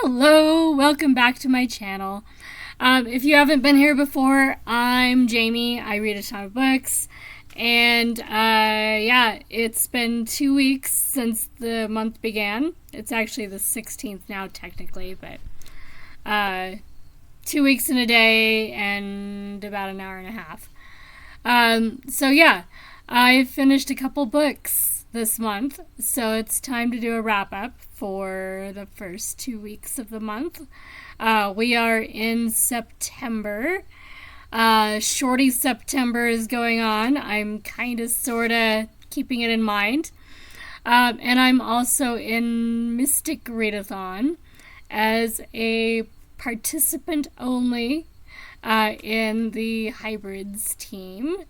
Hello, welcome back to my channel. If you haven't been here before, I'm Jamie. I read a ton of books. And yeah, it's been 2 weeks since the month began. It's actually the 16th now, technically, but 2 weeks in a day and about an hour and a half. So yeah, I finished a couple books this month, so it's time to do a wrap up for the first 2 weeks of the month. We are in September. Shorty September is going on. I'm kind of sort of keeping it in mind. And I'm also in Mystic Readathon as a participant only in the Hybrids team,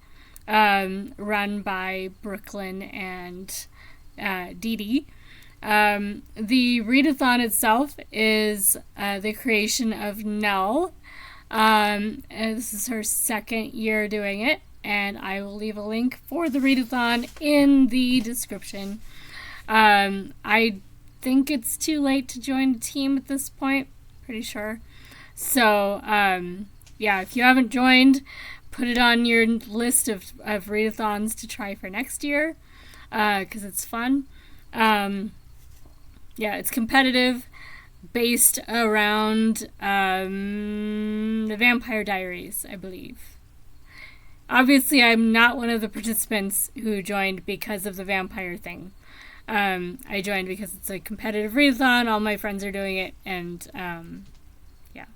run by Brooklyn and Dee Dee. The readathon itself is the creation of Nell. And this is her second year doing it, and I will leave a link for the readathon in the description. I think it's too late to join the team at this point, pretty sure. So, yeah, if you haven't joined, put it on your list of readathons to try for next year, because it's fun. Yeah, it's competitive, based around the Vampire Diaries, I believe. Obviously, I'm not one of the participants who joined because of the vampire thing. I joined because it's a competitive readathon, all my friends are doing it, and yeah.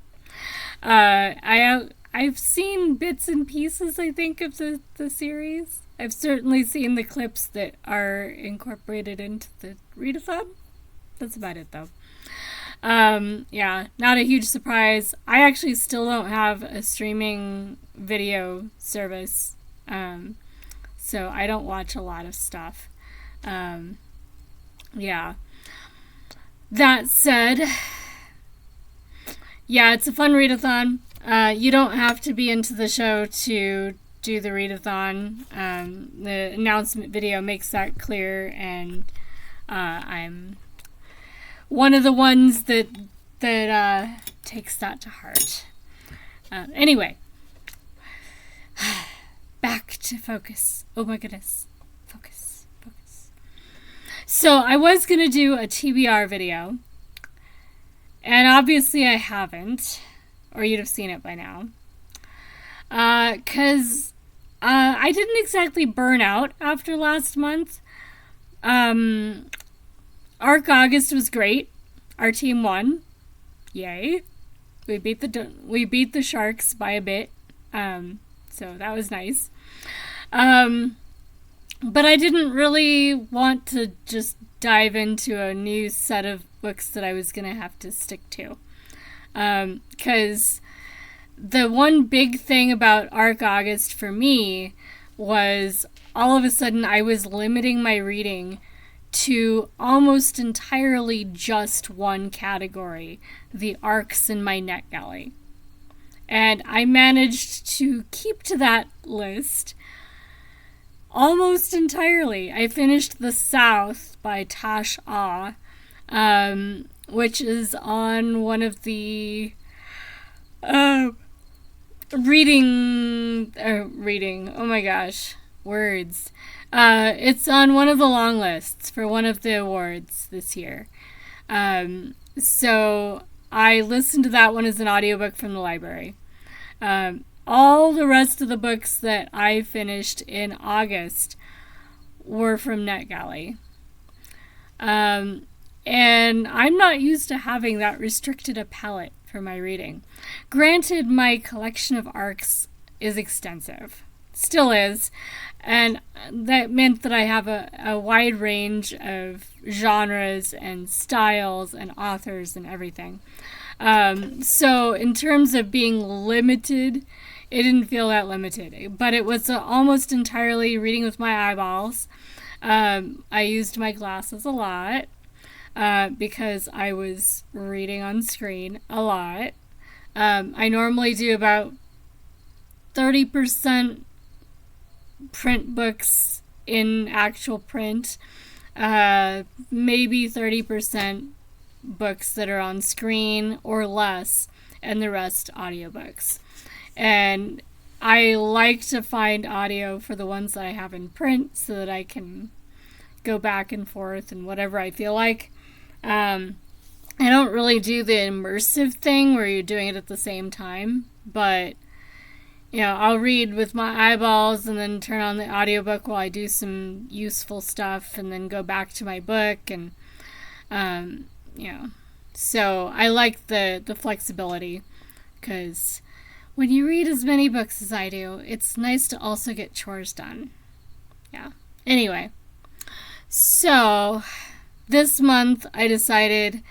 I've seen bits and pieces, I think, of the series. I've certainly seen the clips that are incorporated into the readathon. That's about it, though. Yeah, not a huge surprise. I actually still don't have a streaming video service, so I don't watch a lot of stuff. Yeah. That said, yeah, it's a fun readathon. You don't have to be into the show to do the readathon. The announcement video makes that clear, and I'm one of the ones that takes that to heart. Anyway, back to focus. Oh my goodness, focus. So I was gonna do a TBR video, and obviously I haven't, or you'd have seen it by now. 'Cause I didn't exactly burn out after last month. Arc August was great. Our team won. Yay. We beat the Sharks by a bit. So that was nice. But I didn't really want to just dive into a new set of books that I was going to have to stick to. 'Cause the one big thing about Arc August for me was all of a sudden I was limiting my reading to almost entirely just one category, the arcs in my NetGalley. And I managed to keep to that list almost entirely. I finished The South by Tash Ah, which is on one of the reading, oh my gosh, words. It's on one of the long lists for one of the awards this year. So I listened to that one as an audiobook from the library. All the rest of the books that I finished in August were from NetGalley. And I'm not used to having that restricted a palette for my reading. Granted, my collection of arcs is extensive. Still is. And that meant that I have a wide range of genres and styles and authors and everything. So in terms of being limited, it didn't feel that limited. But it was almost entirely reading with my eyeballs. I used my glasses a lot because I was reading on screen a lot. I normally do about 30% print books in actual print, maybe 30% books that are on screen or less, and the rest audiobooks. And I like to find audio for the ones that I have in print so that I can go back and forth and whatever I feel like. I don't really do the immersive thing where you're doing it at the same time, but I'll read with my eyeballs and then turn on the audiobook while I do some useful stuff and then go back to my book. And, so I like the flexibility, because when you read as many books as I do, it's nice to also get chores done. Yeah. Anyway, so this month I decided,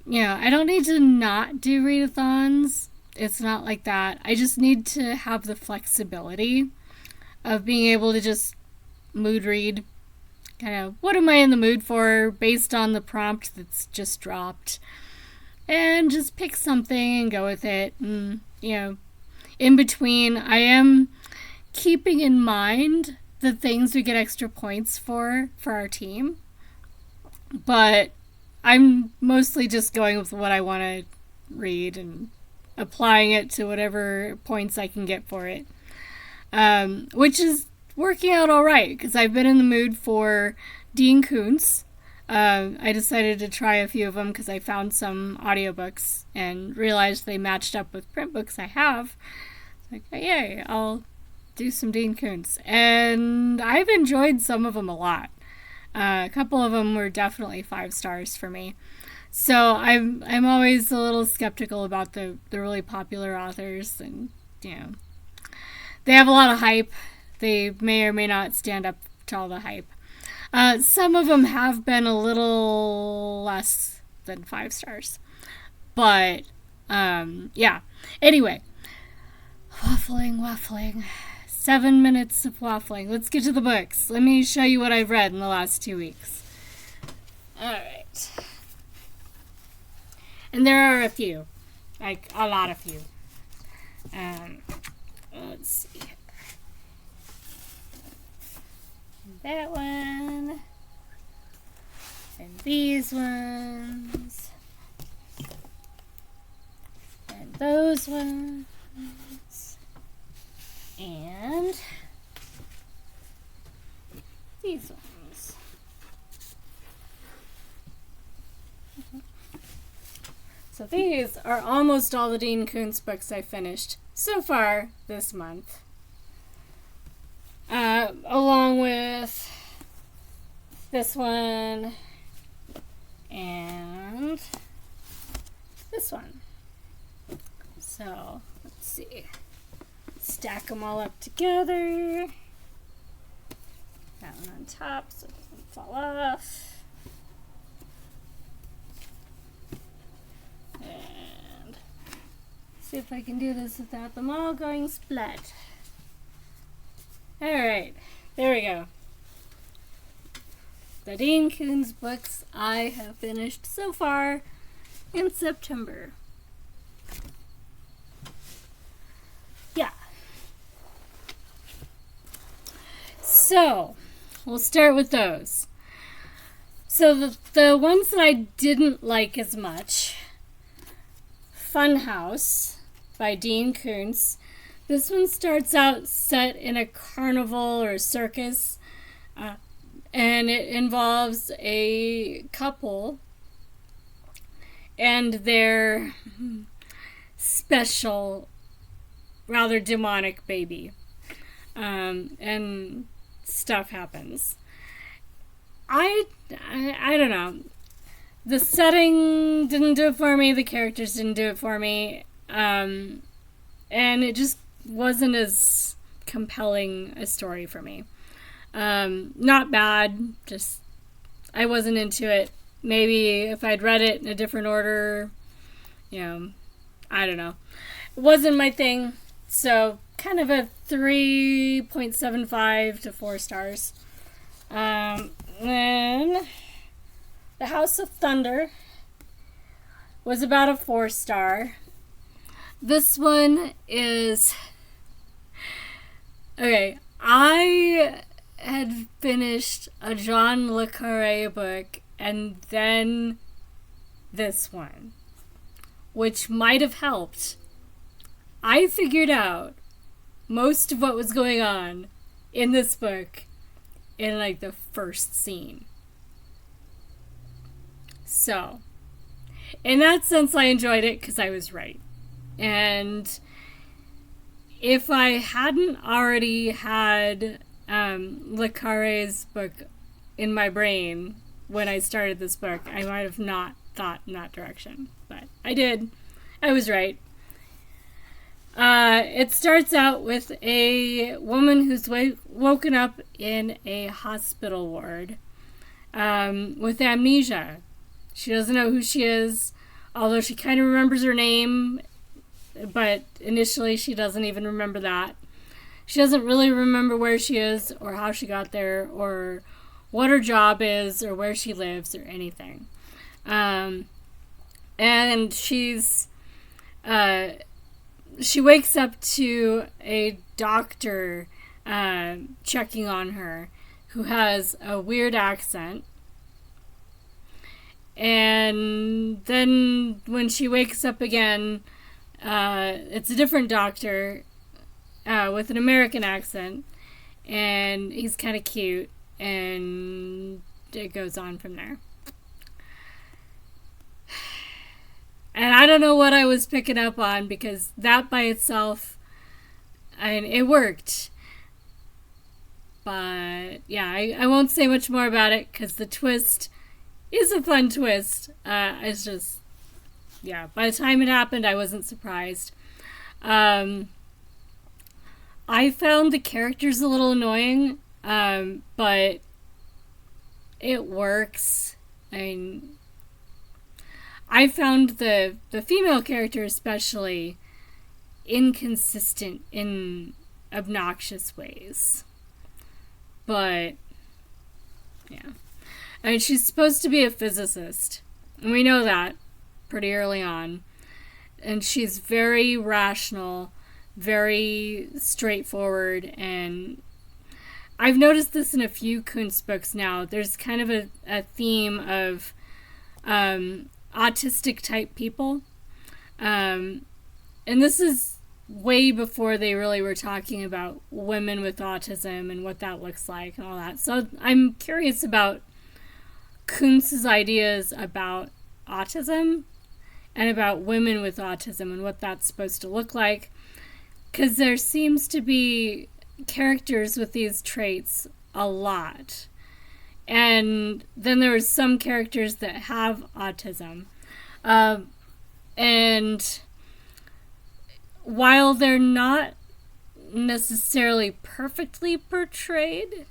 I don't need to not do readathons. It's not like that. I just need to have the flexibility of being able to just mood read. Kind of, what am I in the mood for based on the prompt that's just dropped? And just pick something and go with it. And, in between, I am keeping in mind the things we get extra points for our team. But I'm mostly just going with what I want to read and applying it to whatever points I can get for it. Which is working out all right, because I've been in the mood for Dean Koontz. I decided to try a few of them because I found some audiobooks and realized they matched up with print books I have. It's like, yay, I'll do some Dean Koontz. And I've enjoyed some of them a lot. A couple of them were definitely 5 stars for me. So I'm always a little skeptical about the really popular authors, and they have a lot of hype. They may or may not stand up to all the hype. Some of them have been a little less than 5 stars, but yeah. Anyway, waffling. 7 minutes of waffling. Let's get to the books. Let me show you what I've read in the last 2 weeks. All right. And there are a few, like a lot of few. Let's see. That one. And these ones. And those ones. And these ones. So these are almost all the Dean Koontz books I finished so far this month. Along with this one and this one. So, let's see. Stack them all up together. That one on top so it doesn't fall off. And see if I can do this without them all going splat. Alright, there we go. The Dean Koontz books I have finished so far in September. Yeah. So, we'll start with those. So the ones that I didn't like as much, Funhouse by Dean Koontz. This one starts out set in a carnival or a circus, and it involves a couple and their special, rather demonic baby. And stuff happens. I don't know. The setting didn't do it for me. The characters didn't do it for me. And it just wasn't as compelling a story for me. Not bad, just I wasn't into it. Maybe if I'd read it in a different order, I don't know. It wasn't my thing, so kind of a 3.75 to 4 stars. Then The House of Thunder was about a 4 star. This one is... Okay, I had finished a John le Carré book, and then this one, which might have helped. I figured out most of what was going on in this book in like the first scene. So, in that sense, I enjoyed it because I was right. And if I hadn't already had Le Carré's book in my brain when I started this book, I might have not thought in that direction. But I did. I was right. It starts out with a woman who's woken up in a hospital ward with amnesia. She doesn't know who she is, although she kind of remembers her name, but initially she doesn't even remember that. She doesn't really remember where she is or how she got there or what her job is or where she lives or anything. And she's... she wakes up to a doctor checking on her who has a weird accent. And then when she wakes up again, it's a different doctor with an American accent. And he's kind of cute. And it goes on from there. And I don't know what I was picking up on because that by itself, it worked. But yeah, I won't say much more about it because the twist is a fun twist. It's just, yeah, by the time it happened, I wasn't surprised. I found the characters a little annoying, but it works. I found the female character especially inconsistent in obnoxious ways. But, yeah. She's supposed to be a physicist. And we know that pretty early on. And she's very rational, very straightforward. And I've noticed this in a few Kuntz books now. There's kind of a theme of autistic type people. And this is way before they really were talking about women with autism and what that looks like and all that. So I'm curious about Kuntz's ideas about autism and about women with autism and what that's supposed to look like. Because there seems to be characters with these traits a lot. And then there are some characters that have autism. And while they're not necessarily perfectly portrayed,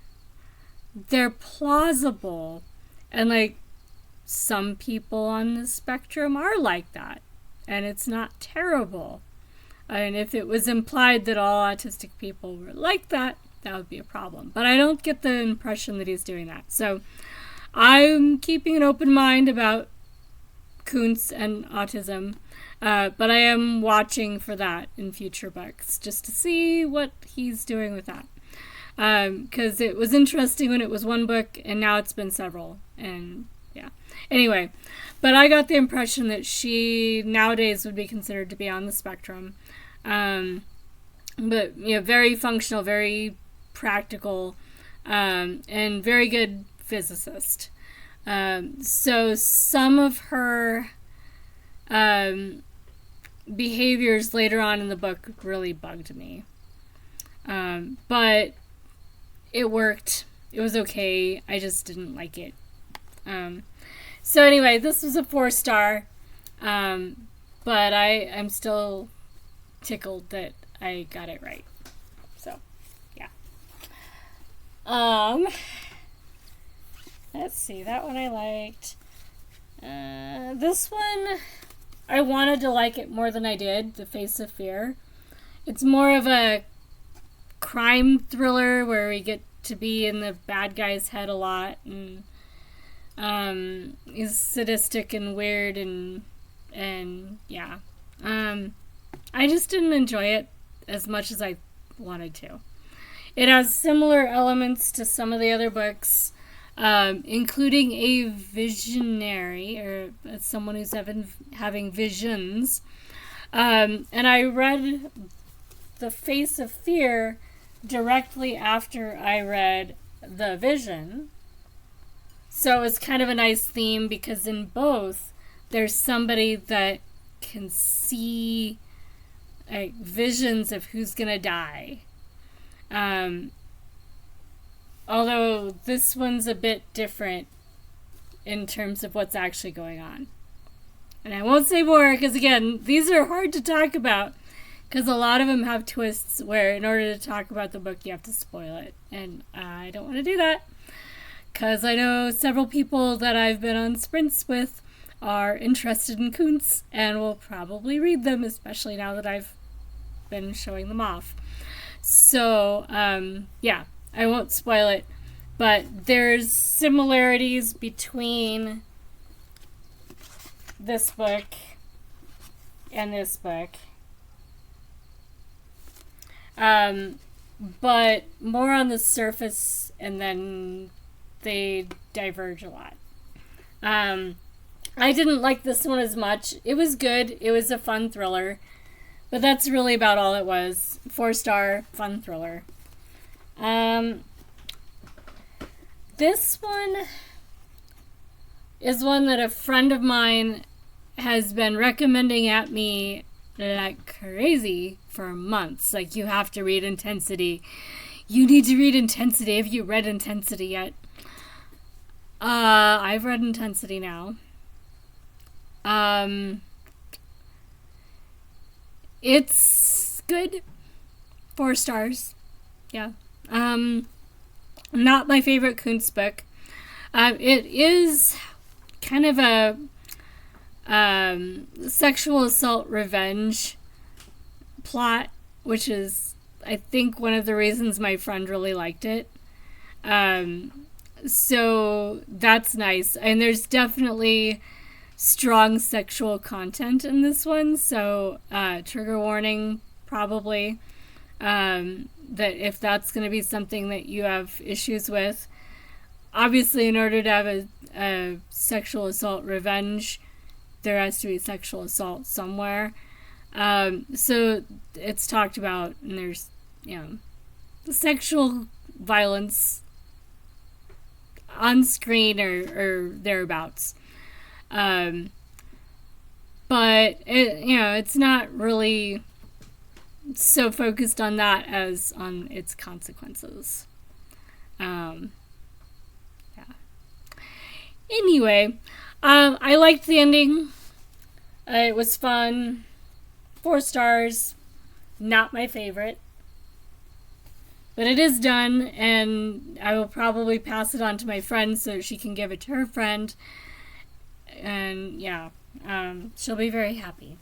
they're plausible. And, like, some people on the spectrum are like that. And it's not terrible. And if it was implied that all autistic people were like that, that would be a problem. But I don't get the impression that he's doing that. So I'm keeping an open mind about Kuntz and autism. But I am watching for that in future books just to see what he's doing with that. Because it was interesting when it was one book and now it's been several. And yeah. Anyway, but I got the impression that she nowadays would be considered to be on the spectrum. But, you know, very functional, very practical, and very good physicist. So some of her behaviors later on in the book really bugged me. But it worked. It was okay. I just didn't like it. So anyway, this was a 4-star. But I'm still tickled that I got it right. So, yeah. Let's see. That one I liked. This one, I wanted to like it more than I did. The Face of Fear. It's more of a crime thriller where we get to be in the bad guy's head a lot, and he's sadistic and weird, and yeah. I just didn't enjoy it as much as I wanted to. It has similar elements to some of the other books. including a visionary, or someone who's having visions. And I read The Face of Fear directly after I read The Vision. So it was kind of a nice theme, because in both, there's somebody that can see visions of who's going to die. Although this one's a bit different in terms of what's actually going on. And I won't say more, because again, these are hard to talk about, because a lot of them have twists where in order to talk about the book, you have to spoil it. And I don't want to do that, because I know several people that I've been on sprints with are interested in Kuntz and will probably read them, especially now that I've been showing them off. So, yeah, I won't spoil it, but there's similarities between this book and this book. But more on the surface, and then they diverge a lot. I didn't like this one as much. It was good. It was a fun thriller. But that's really about all it was. 4-star fun thriller. This one is one that a friend of mine has been recommending at me like crazy for months. Like, you have to read Intensity. You need to read Intensity. Have you read Intensity yet? I've read Intensity now. It's good. 4 stars. Yeah. Not my favorite Kuntz book. It is kind of a sexual assault revenge plot, which is, I think, one of the reasons my friend really liked it. So that's nice. And there's definitely strong sexual content in this one, so trigger warning probably, that if that's going to be something that you have issues with, obviously in order to have a sexual assault revenge, there has to be sexual assault somewhere. So it's talked about, and there's, sexual violence on screen or thereabouts. But it's not really so focused on that as on its consequences. Yeah. Anyway, I liked the ending. It was fun. 4 stars. Not my favorite. But it is done, and I will probably pass it on to my friend so she can give it to her friend. And yeah, she'll be very happy.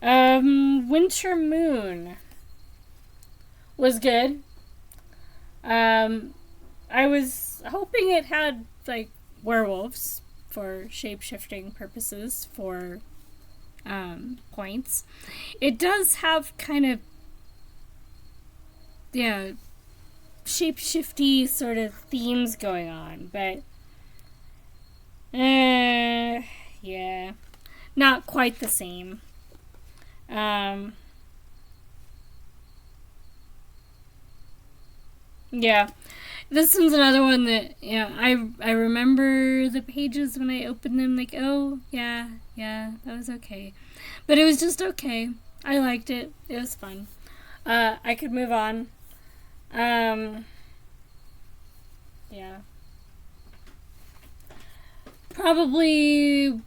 Winter Moon was good. I was hoping it had like werewolves for shape-shifting purposes for points. It does have kind of shape-shifty sort of themes going on, but yeah, not quite the same. Yeah, this one's another one that I remember the pages when I opened them, like, oh yeah, that was okay, but it was just okay. I liked it. It was fun. I could move on. Yeah. Probably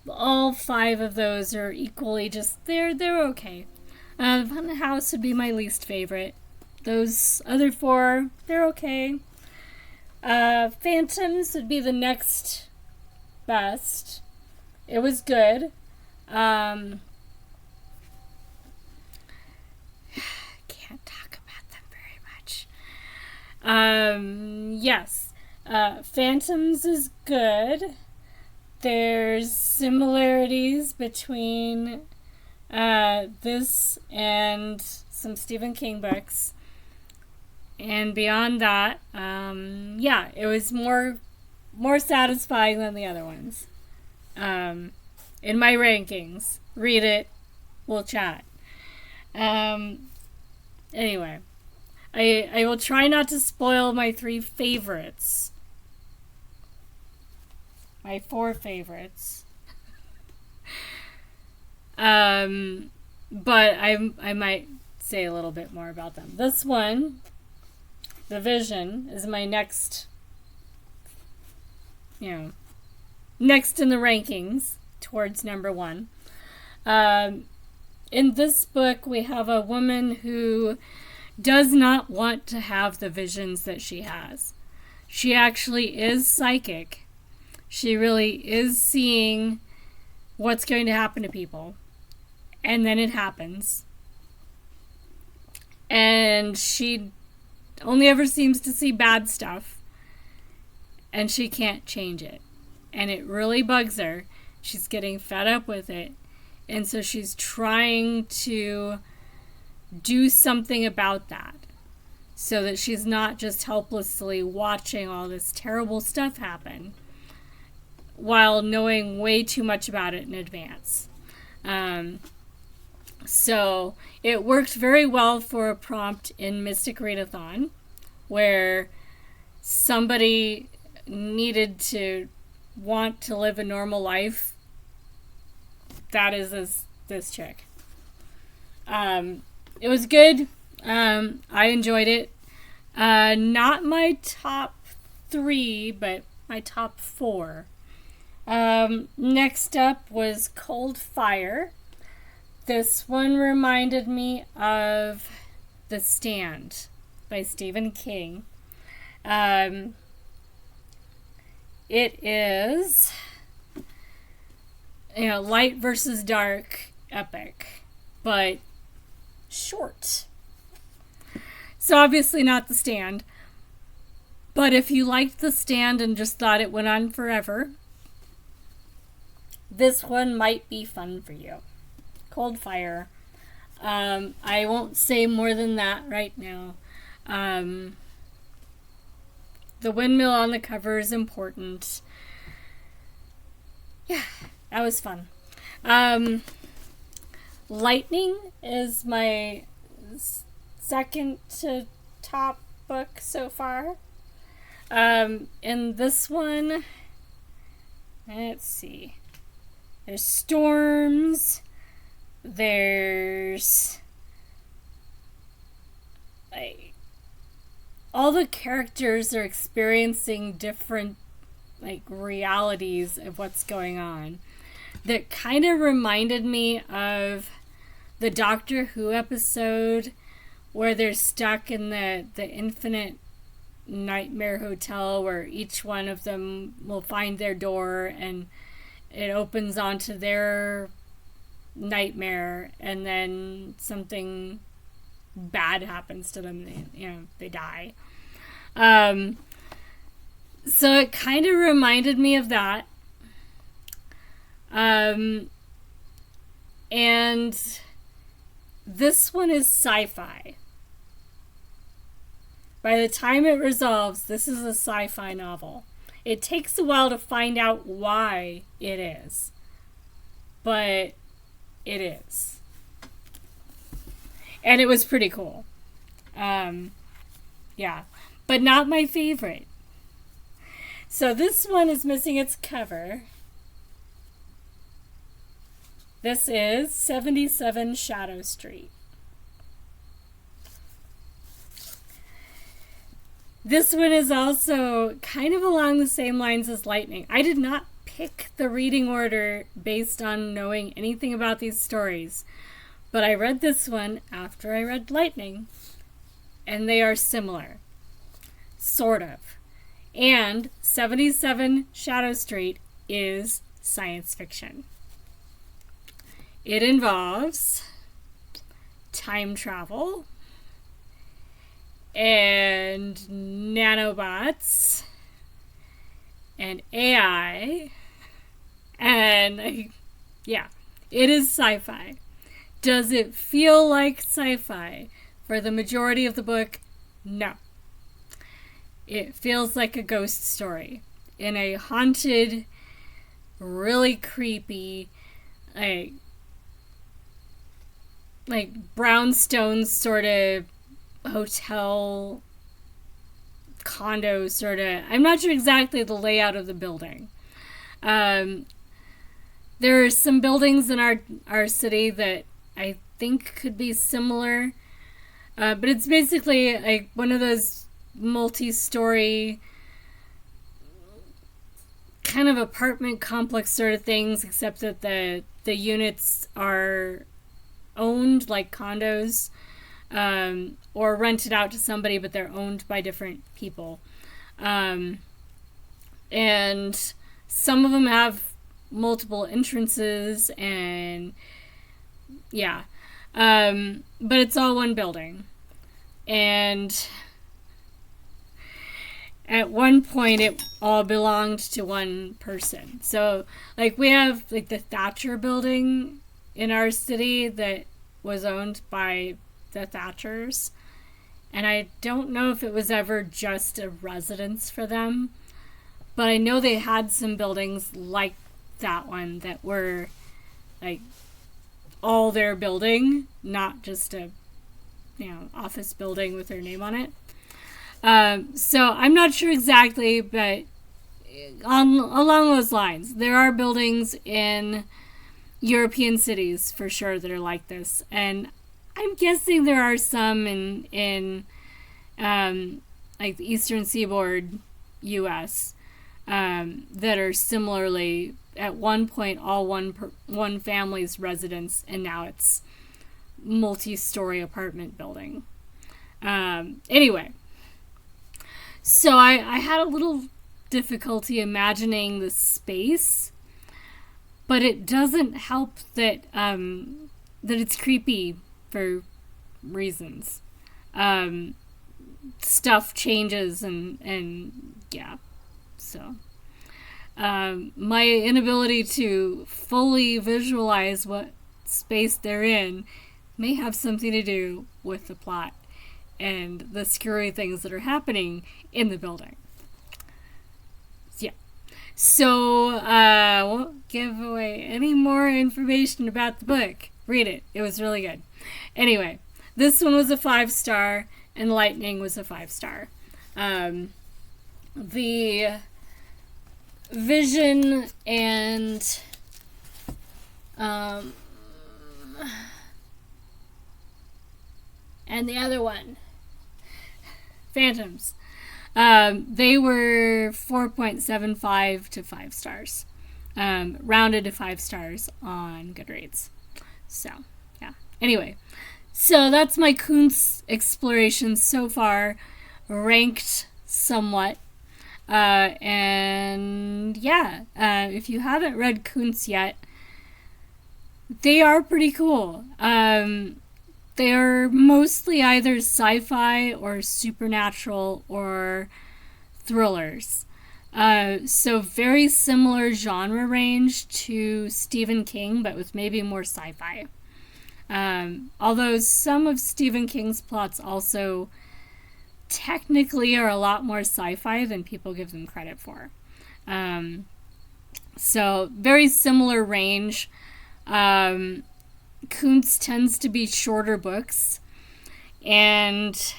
all 5 of those are equally just, they're okay. Fun House would be my least favorite. Those other 4, they're okay. Phantoms would be the next best. It was good. Can't talk about them very much. Yes. Phantoms is good. There's similarities between this and some Stephen King books. And beyond that, yeah, it was more satisfying than the other ones. In my rankings, read it, we'll chat. Anyway, I will try not to spoil my 3 favorites. My 4 favorites. But I might say a little bit more about them. This one, The Vision, is my next next in the rankings towards number 1. In this book, we have a woman who does not want to have the visions that she has. She actually is psychic. She really is seeing what's going to happen to people. And then it happens. And she only ever seems to see bad stuff. And she can't change it. And it really bugs her. She's getting fed up with it. And so she's trying to do something about that. So that she's not just helplessly watching all this terrible stuff happen while knowing way too much about it in advance. So it worked very well for a prompt in Mystic Readathon where somebody needed to want to live a normal life. That is this chick. It was good. I enjoyed it. Not my top 3, but my top 4. Next up was Cold Fire. This one reminded me of The Stand by Stephen King. It is light versus dark epic, but short. So obviously not The Stand. But if you liked The Stand and just thought it went on forever, this one might be fun for you. Cold Fire. I won't say more than that right now. The windmill on the cover is important. Yeah, that was fun. Lightning is my second to top book so far. In this one, let's see. There's storms. There's all the characters are experiencing different realities of what's going on. That kind of reminded me of the Doctor Who episode where they're stuck in the infinite nightmare hotel where each one of them will find their door and it opens onto their nightmare and then something bad happens to them. They die. So it kind of reminded me of that. And this one is sci-fi. By the time it resolves, this is a sci-fi novel. It takes a while to find out why it is. But it is. And it was pretty cool. Yeah. But not my favorite. So this one is missing its cover. This is 77 Shadow Street. This one is also kind of along the same lines as Lightning. I did not pick the reading order based on knowing anything about these stories, but I read this one after I read Lightning, and they are similar. Sort of. And 77 Shadow Street is science fiction. It involves time travel and nanobots and AI and yeah, it is sci-fi. Does it feel like sci-fi for the majority of the book? No. It feels like a ghost story in a haunted, really creepy, like brownstone sort of hotel condo sort of. I'm not sure exactly the layout of the building. There are some buildings in our city that I think could be similar, but it's basically like one of those multi-story kind of apartment complex sort of things, except that the units are owned like condos, or rented out to somebody, but they're owned by different people. And some of them have multiple entrances, and yeah. But it's all one building. And at one point it all belonged to one person. So like we have like the Thatcher building in our city that was owned by the Thatchers. And I don't know if it was ever just a residence for them, but I know they had some buildings like that one that were like all their building, not just a office building with their name on it. So I'm not sure exactly, but along those lines, there are buildings in European cities for sure that are like this, and I'm guessing there are some in like the Eastern Seaboard, U.S. That are similarly at one point all one family's residence, and now it's multi-story apartment building. Anyway, so I had a little difficulty imagining the space, but it doesn't help that that it's creepy for reasons. Stuff changes and yeah. So my inability to fully visualize what space they're in may have something to do with the plot and the scary things that are happening in the building. Yeah. So I won't give away any more information about the book. Read it. It was really good. Anyway, this one was a 5-star, and Lightning was a 5-star. The Vision and the other one, Phantoms, they were 4.75 to 5 stars, rounded to 5 stars on Goodreads. So yeah, anyway, so that's my Kuntz exploration so far, ranked somewhat. And yeah, if you haven't read Kuntz yet, they are pretty cool. They are mostly either sci-fi or supernatural or thrillers. So very similar genre range to Stephen King, but with maybe more sci-fi. Although some of Stephen King's plots also technically are a lot more sci-fi than people give them credit for. So very similar range. Kuntz tends to be shorter books and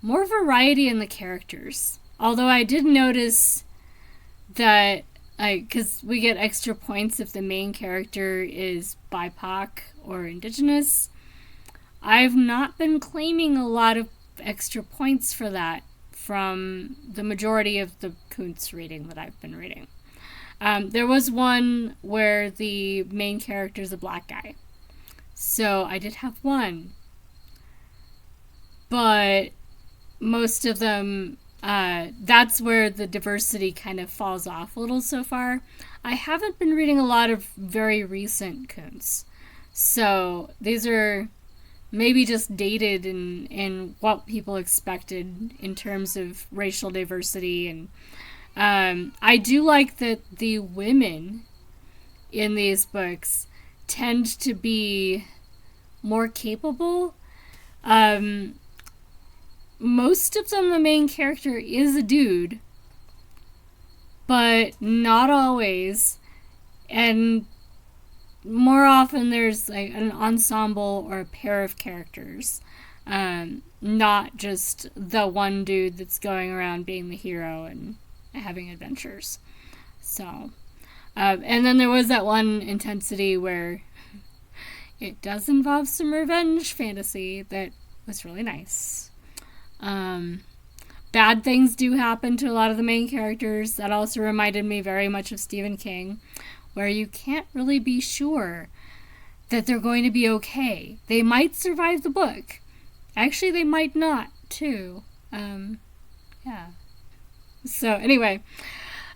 more variety in the characters. Although I did notice that, because we get extra points if the main character is BIPOC or Indigenous, I've not been claiming a lot of extra points for that from the majority of the Kuntz reading that I've been reading. There was one where the main character is a black guy, so I did have one, but most of them, that's where the diversity kind of falls off a little so far. I haven't been reading a lot of very recent Kuntz, so these are maybe just dated in what people expected in terms of racial diversity. And I do like that the women in these books tend to be more capable. most of them the main character is a dude, but not always. And more often there's like an ensemble or a pair of characters, not just the one dude that's going around being the hero and having adventures. So, and then there was that one intensity where it does involve some revenge fantasy that was really nice. Bad things do happen to a lot of the main characters. That also reminded me very much of Stephen King, where you can't really be sure that they're going to be okay. They might survive the book. Actually, they might not, too. Yeah. So, anyway,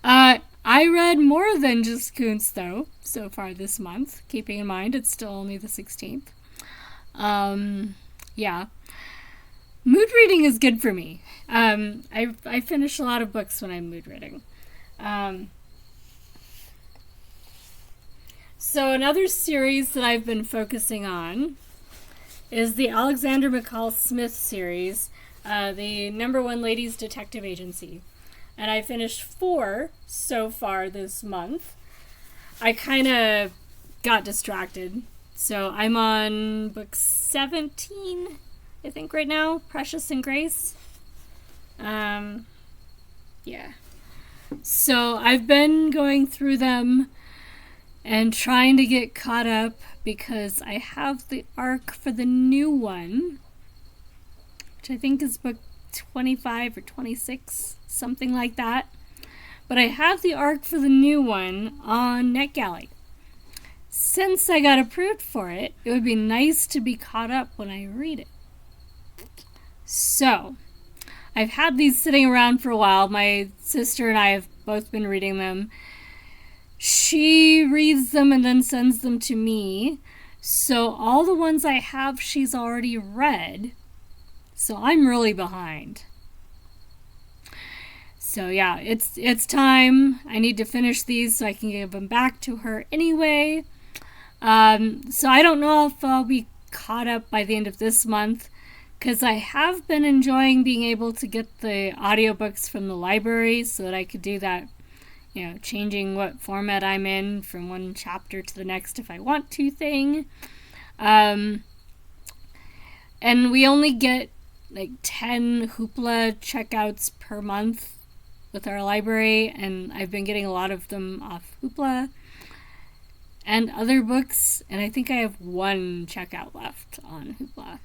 I read more than just Kuntz, though, so far this month, keeping in mind it's still only the 16th. Yeah. Mood reading is good for me. I finish a lot of books when I'm mood reading. So another series that I've been focusing on is the Alexander McCall Smith series, the number one ladies detective agency. And I finished 4 so far this month. I kind of got distracted. So I'm on book 17, I think, right now, Precious and Grace. Yeah. So I've been going through them and trying to get caught up because I have the arc for the new one, which I think is book 25 or 26, something like that. But I have the arc for the new one on NetGalley. Since I got approved for it, it would be nice to be caught up when I read it. So, I've had these sitting around for a while. My sister and I have both been reading them. She reads them and then sends them to me. So all the ones I have, she's already read. So I'm really behind. So yeah, it's time. I need to finish these so I can give them back to her anyway. So I don't know if I'll be caught up by the end of this month, because I have been enjoying being able to get the audiobooks from the library so that I could do that, changing what format I'm in from one chapter to the next if I want to thing. And we only get like 10 Hoopla checkouts per month with our library, and I've been getting a lot of them off Hoopla and other books, and I think I have 1 checkout left on Hoopla.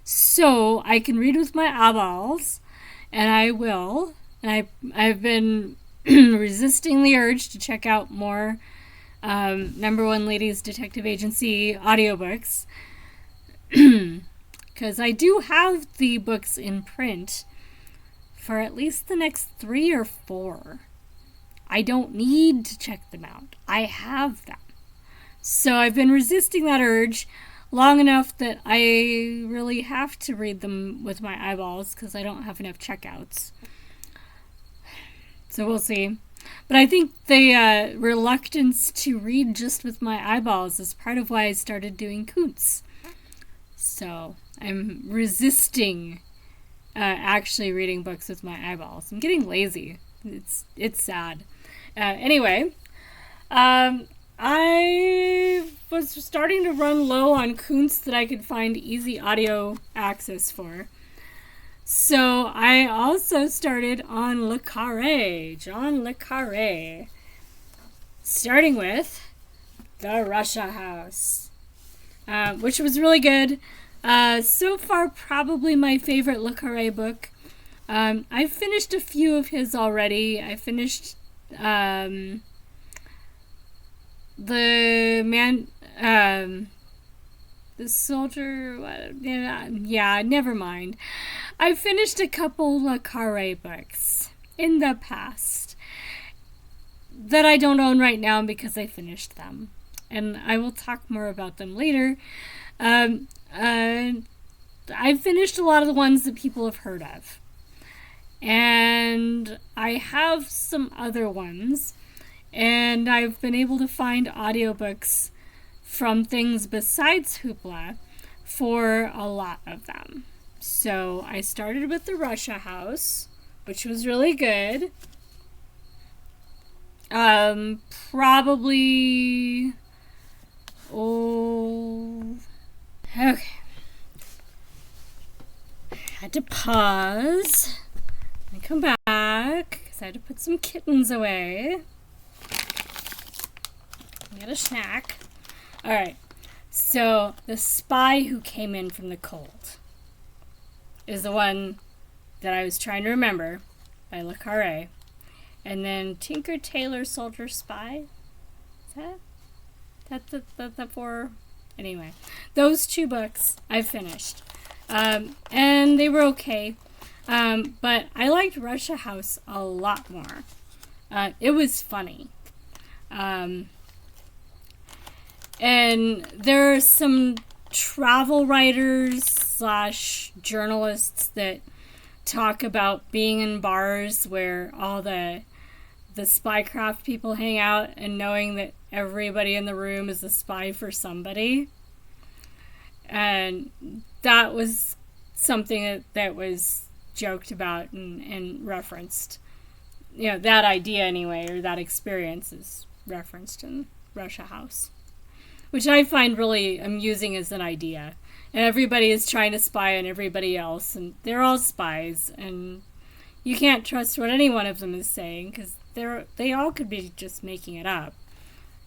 So I can read with my eyeballs, and I will. And I've been resisting the urge to check out more number one ladies detective agency audiobooks, because I do have the books in print for at least the next 3 or 4. I don't need to check them out. I have them. So I've been resisting that urge long enough that I really have to read them with my eyeballs because I don't have enough checkouts. So we'll see. But I think the reluctance to read just with my eyeballs is part of why I started doing Kuntz. So I'm resisting actually reading books with my eyeballs. I'm getting lazy. It's sad. Anyway, I was starting to run low on Kuntz that I could find easy audio access for. So I also started on Le Carré, John Le Carré, starting with The Russia House, which was really good. So far, probably my favorite Le Carré book. I've finished a few of his already. I finished the soldier. Yeah, never mind. I finished a couple Le Carré books in the past that I don't own right now because I finished them, and I will talk more about them later. I've finished a lot of the ones that people have heard of, and I have some other ones, and I've been able to find audiobooks from things besides Hoopla for a lot of them. So I started with the Russia House, which was really good. Probably. Oh. Okay. Had to pause and come back because I had to put some kittens away. Get a snack. Alright. So, The Spy Who Came In From the Cold is the one that I was trying to remember by Le Carre. And then Tinker, Tailor, Soldier, Spy. Is that's the four. Anyway, those two books I finished. And they were okay. But I liked Russia House a lot more. It was funny. And there are some travel writers / journalists that talk about being in bars where all the spycraft people hang out and knowing that everybody in the room is a spy for somebody. And that was something that was joked about and referenced. You know, that idea anyway, or that experience is referenced in Russia House. Which I find really amusing as an idea. And everybody is trying to spy on everybody else, and they're all spies, and you can't trust what any one of them is saying, because they all could be just making it up.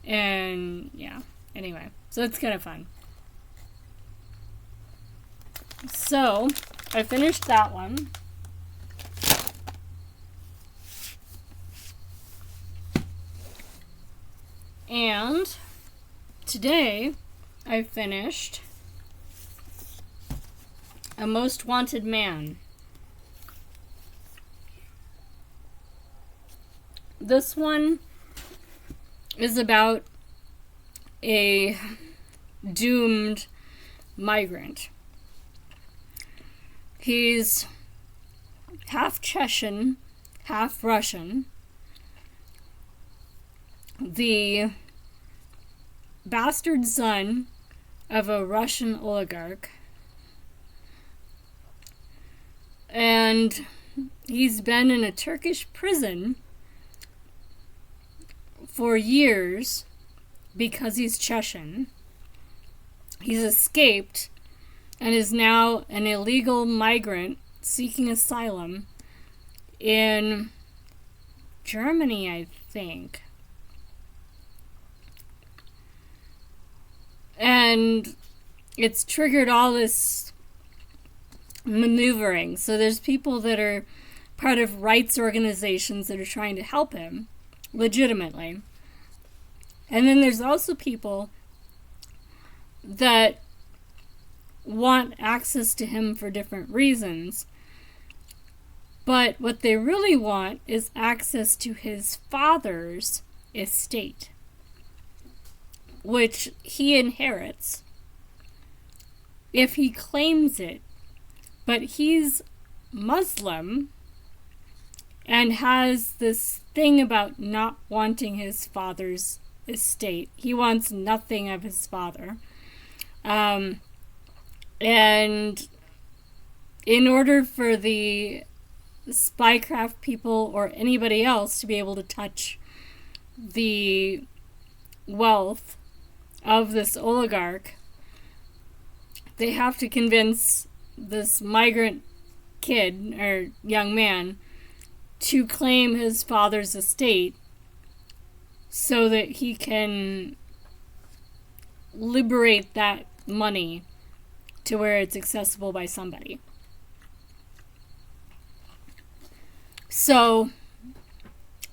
And, yeah, anyway, so it's kind of fun. So, I finished that one. And today, I finished A Most Wanted Man. This one is about a doomed migrant. He's half Chechen, half Russian. The bastard son of a Russian oligarch. And he's been in a Turkish prison for years because he's Chechen. He's escaped and is now an illegal migrant seeking asylum in Germany, I think. And it's triggered all this maneuvering. So there's people that are part of rights organizations that are trying to help him legitimately. And then there's also people that want access to him for different reasons. But what they really want is access to his father's estate, which he inherits if he claims it. But he's Muslim and has this thing about not wanting his father's estate. He wants nothing of his father. And in order for the spycraft people or anybody else to be able to touch the wealth of this oligarch, they have to convince this migrant kid or young man to claim his father's estate so that he can liberate that money to where it's accessible by somebody. So,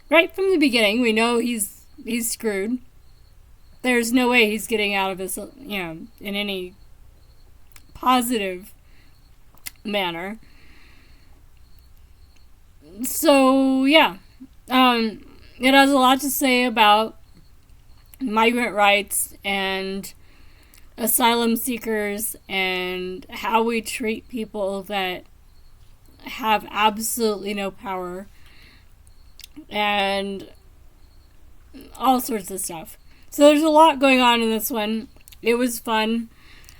right from the beginning, we know he's screwed. There's no way he's getting out of this, in any positive manner. So, yeah. It has a lot to say about migrant rights and asylum seekers and how we treat people that have absolutely no power and all sorts of stuff. So there's a lot going on in this one. It was fun.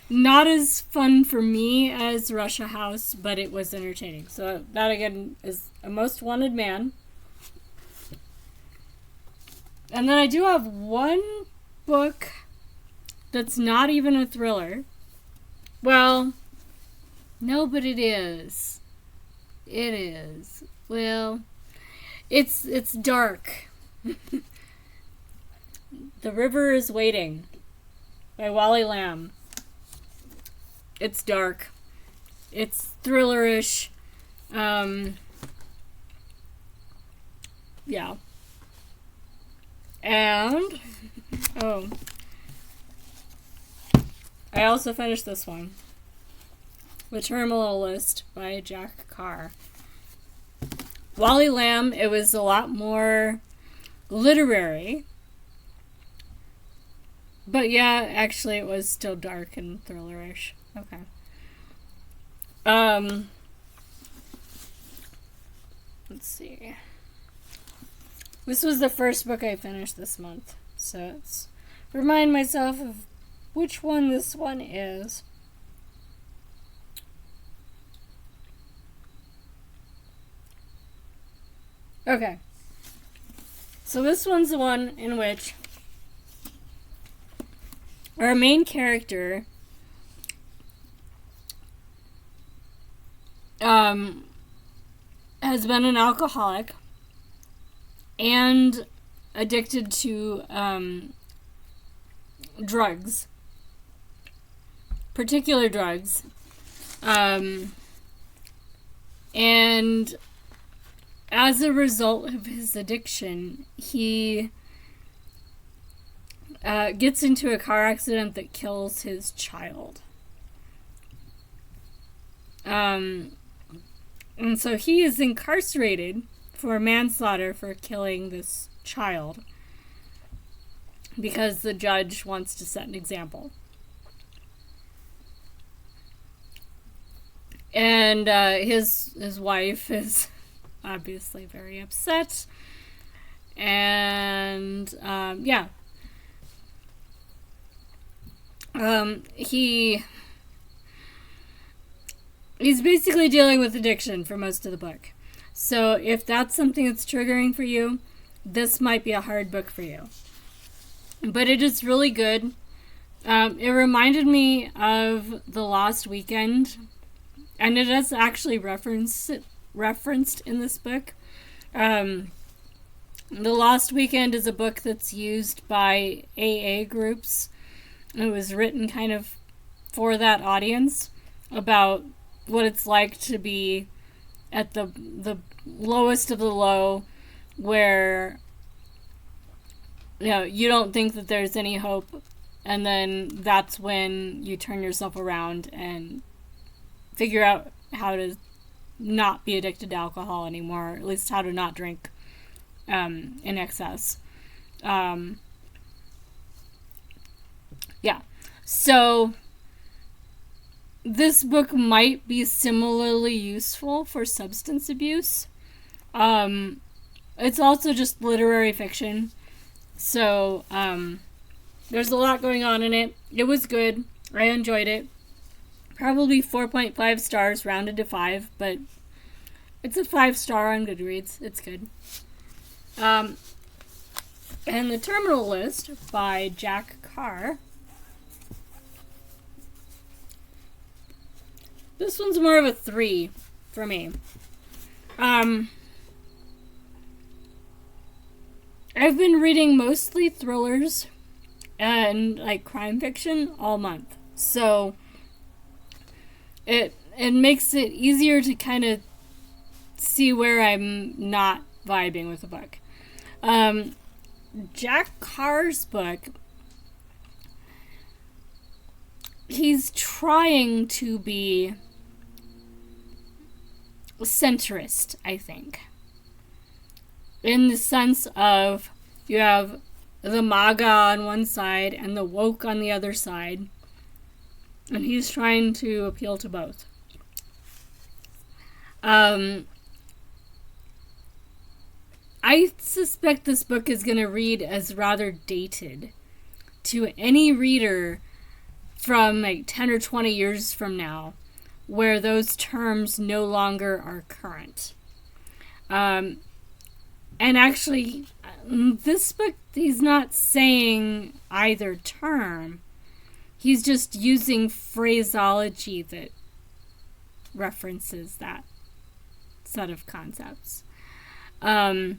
Not as fun for me as Russia House, but it was entertaining. So that again is A Most Wanted Man. And then I do have one book that's not even a thriller. Well, no, but it is. It is. Well, it's dark. The River is Waiting by Wally Lamb. It's dark. It's thrillerish. Yeah. And I also finished this one, The Terminal List by Jack Carr. Wally Lamb, it was a lot more literary. But yeah, actually it was still dark and thrillerish. Okay. Let's see. This was the first book I finished this month. So it's remind myself of which one this one is. Okay. So this one's the one in which our main character has been an alcoholic and addicted to drugs, particular drugs, and as a result of his addiction, he gets into a car accident that kills his child. And so he is incarcerated for manslaughter for killing this child because the judge wants to set an example. And his wife is obviously very upset. And he's basically dealing with addiction for most of the book. So if that's something that's triggering for you, this might be a hard book for you. But it is really good. It reminded me of The Lost Weekend, and it is actually referenced in this book. The Lost Weekend is a book that's used by AA groups. It was written kind of for that audience about what it's like to be at the lowest of the low, where you don't think that there's any hope, and then that's when you turn yourself around and figure out how to not be addicted to alcohol anymore, or at least how to not drink in excess. So this book might be similarly useful for substance abuse. It's also just literary fiction. So there's a lot going on in it. It was good. I enjoyed it. Probably 4.5 stars rounded to 5, but it's a 5-star on Goodreads. It's good. And The Terminal List by Jack Carr. This one's more of a 3 for me. I've been reading mostly thrillers and like crime fiction all month. So it makes it easier to kind of see where I'm not vibing with the book. Jack Carr's book, he's trying to be centrist, I think. In the sense of you have the MAGA on one side and the woke on the other side. And he's trying to appeal to both. I suspect this book is going to read as rather dated to any reader from like 10 or 20 years from now where those terms no longer are current. And actually, this book, he's not saying either term. He's just using phraseology that references that set of concepts. And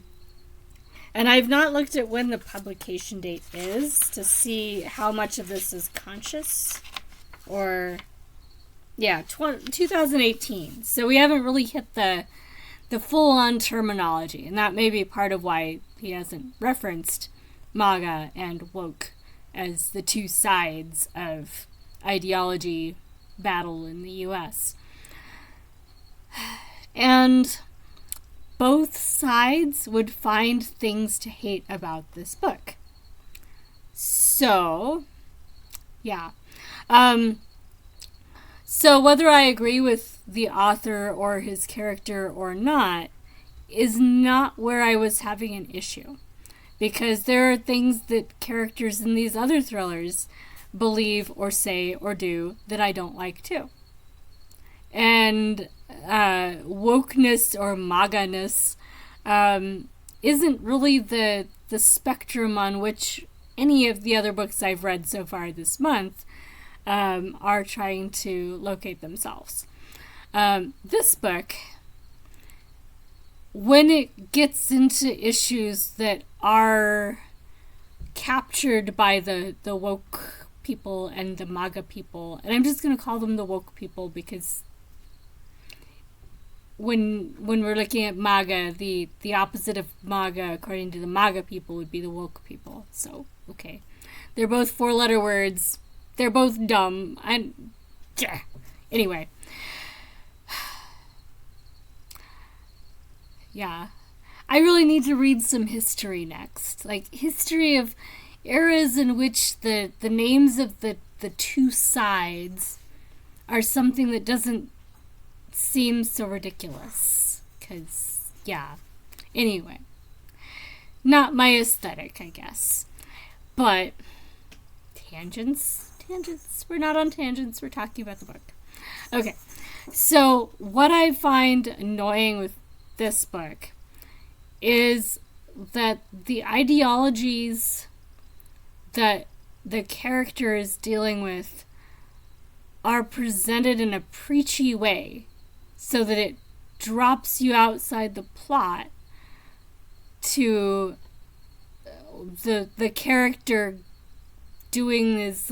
I've not looked at when the publication date is to see how much of this is conscious. Or, yeah, 2018. So we haven't really hit the full-on terminology. And that may be part of why he hasn't referenced MAGA and woke as the two sides of ideology battle in the U.S. And both sides would find things to hate about this book. So, yeah. So whether I agree with the author or his character or not is not where I was having an issue. Because there are things that characters in these other thrillers believe or say or do that I don't like too. And wokeness or MAGA-ness isn't really the spectrum on which any of the other books I've read so far this month are trying to locate themselves. This book, when it gets into issues that are captured by the woke people and the MAGA people, and I'm just going to call them the woke people because when we're looking at MAGA, the opposite of MAGA, according to the MAGA people, would be the woke people. So, okay. They're both four-letter words. They're both dumb. Anyway. Yeah. I really need to read some history next. Like, history of eras in which the names of the two sides are something that doesn't seem so ridiculous. Because, yeah. Anyway. Not my aesthetic, I guess. But, tangents. We're not on tangents. We're talking about the book. Okay. So, what I find annoying with this book is that the ideologies that the character is dealing with are presented in a preachy way so that it drops you outside the plot to the character doing this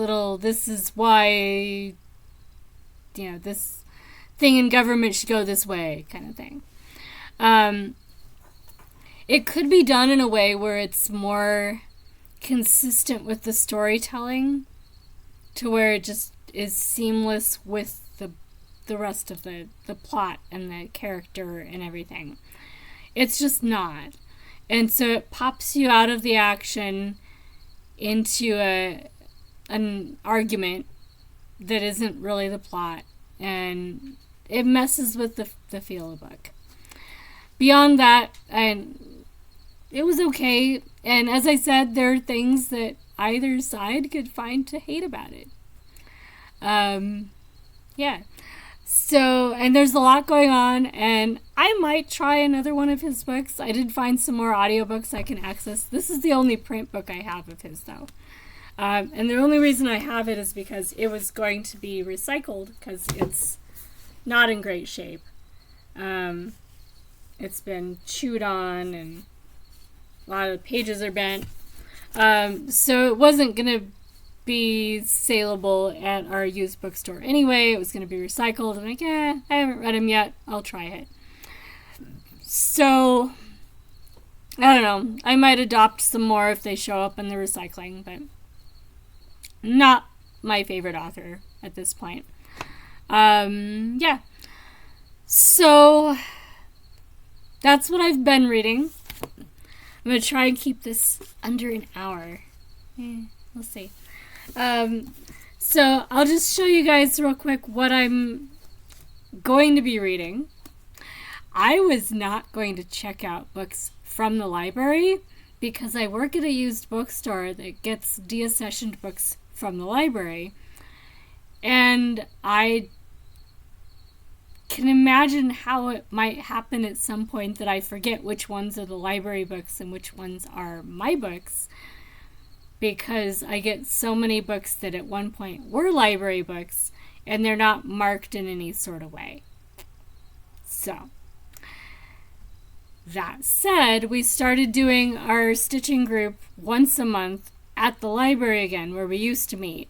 is why, this thing in government should go this way kind of thing. It could be done in a way where it's more consistent with the storytelling to where it just is seamless with the rest of the plot and the character and everything. It's just not. And so it pops you out of the action into an argument that isn't really the plot, and it messes with the feel of the book. Beyond that, it was okay, and as I said, there are things that either side could find to hate about it. Yeah. So, and there's a lot going on, and I might try another one of his books. I did find some more audiobooks I can access. This is the only print book I have of his, though. And the only reason I have it is because it was going to be recycled, because it's not in great shape. It's been chewed on, and a lot of the pages are bent. So it wasn't going to be saleable at our used bookstore anyway. It was going to be recycled. I'm like, I haven't read them yet. I'll try it. So, I don't know. I might adopt some more if they show up in the recycling, but not my favorite author at this point. Yeah. So, that's what I've been reading. I'm going to try and keep this under an hour. We'll see. So I'll just show you guys real quick what I'm going to be reading. I was not going to check out books from the library because I work at a used bookstore that gets deaccessioned books from the library. And I can imagine how it might happen at some point that I forget which ones are the library books and which ones are my books, because I get so many books that at one point were library books and they're not marked in any sort of way. So, that said, we started doing our stitching group once a month at the library again, where we used to meet,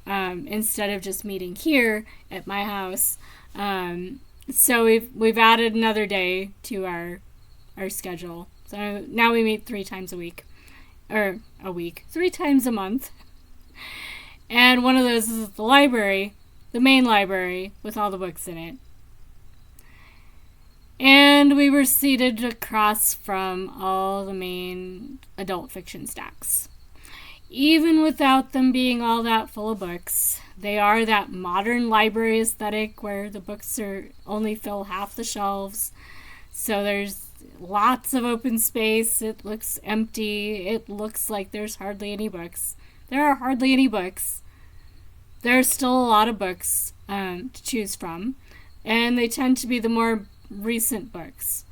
instead of just meeting here at my house. So we've added another day to our schedule. So now we meet 3 times a week, or a week, 3 times a month. And one of those is at the library, the main library with all the books in it. And we were seated across from all the main adult fiction stacks. Even without them being all that full of books, they are that modern library aesthetic where the books are only fill half the shelves. So there's lots of open space. It looks empty. It looks like there's hardly any books. There are hardly any books. There's still a lot of books to choose from, and they tend to be the more recent books.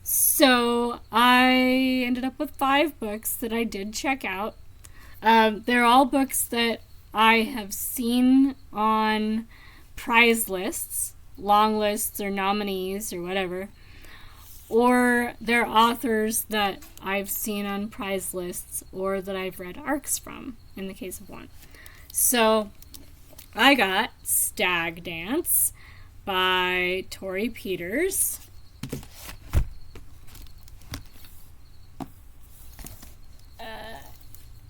So I ended up with 5 books that I did check out. They're all books that I have seen on prize lists, long lists or nominees or whatever, or they're authors that I've seen on prize lists or that I've read arcs from, in the case of one. So I got Stag Dance by Tori Peters.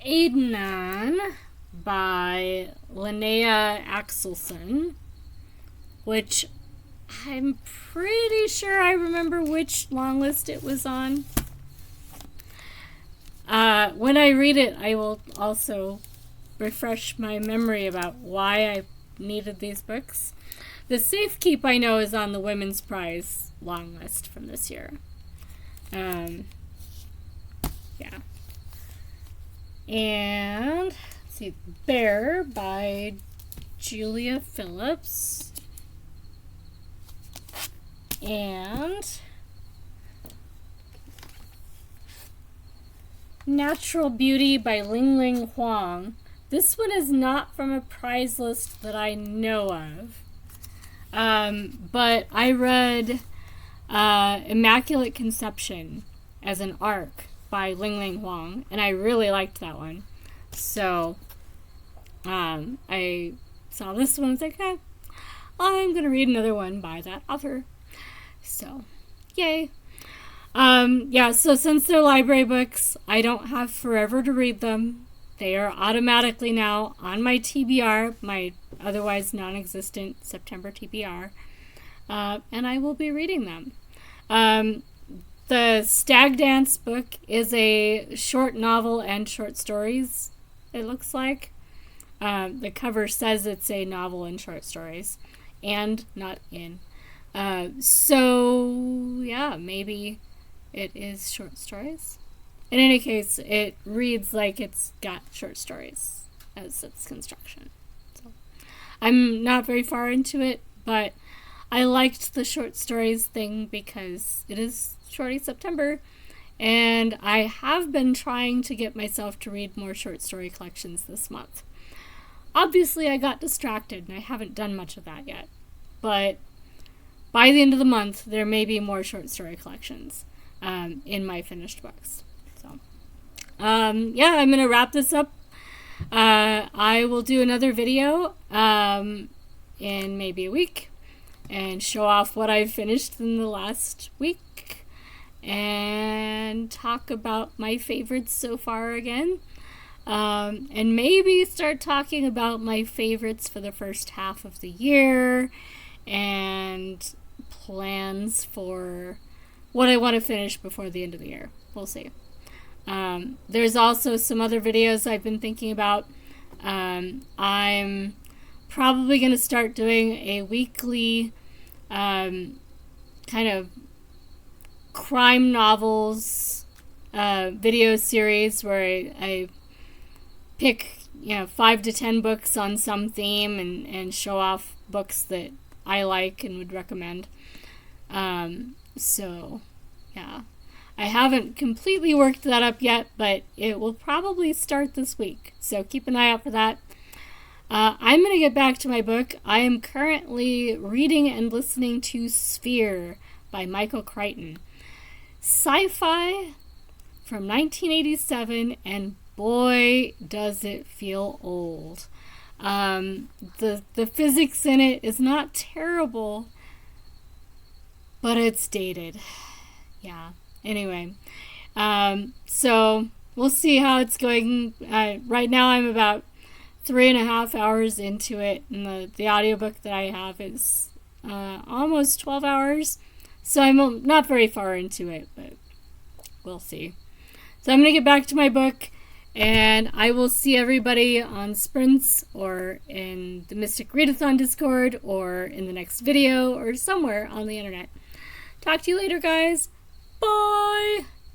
Adenon by Linnea Axelson, which I'm pretty sure I remember which long list it was on. When I read it, I will also refresh my memory about why I needed these books. The Safekeep, I know, is on the Women's Prize long list from this year. Yeah. And, let's see, Bear by Julia Phillips. And Natural Beauty by Ling Ling Huang. This one is not from a prize list that I know of. But I read Immaculate Conception as an arc by Ling Ling Huang, and I really liked that one. So I saw this one and was like, hey, I'm going to read another one by that author. So, yay. Yeah, so since they're library books, I don't have forever to read them. They are automatically now on my TBR, my otherwise non-existent September TBR, and I will be reading them. The Stag Dance book is a short novel and short stories, it looks like. The cover says it's a novel and short stories, and not in. So, yeah, maybe it is short stories. In any case, it reads like it's got short stories as its construction. So, I'm not very far into it, but I liked the short stories thing because it is Shorty September, and I have been trying to get myself to read more short story collections this month. Obviously, I got distracted, and I haven't done much of that yet, but by the end of the month, there may be more short story collections in my finished books. So, yeah, I'm going to wrap this up. I will do another video in maybe a week and show off what I've finished in the last week and talk about my favorites so far again. And maybe start talking about my favorites for the first half of the year and plans for what I want to finish before the end of the year. We'll see. There's also some other videos I've been thinking about. I'm probably going to start doing a weekly kind of crime novels video series where I pick 5 to 10 books on some theme and show off books that I like and would recommend. So, yeah. I haven't completely worked that up yet, but it will probably start this week. So keep an eye out for that. I'm going to get back to my book. I am currently reading and listening to Sphere by Michael Crichton. Sci-fi from 1987, and boy, does it feel old. The physics in it is not terrible, but it's dated. Yeah. Anyway, so we'll see how it's going. Right now I'm about 3.5 hours into it, and the audiobook that I have is almost 12 hours. So I'm not very far into it, but we'll see. So I'm going to get back to my book, and I will see everybody on Sprints or in the Mystic Readathon Discord or in the next video or somewhere on the internet. Talk to you later, guys. Bye!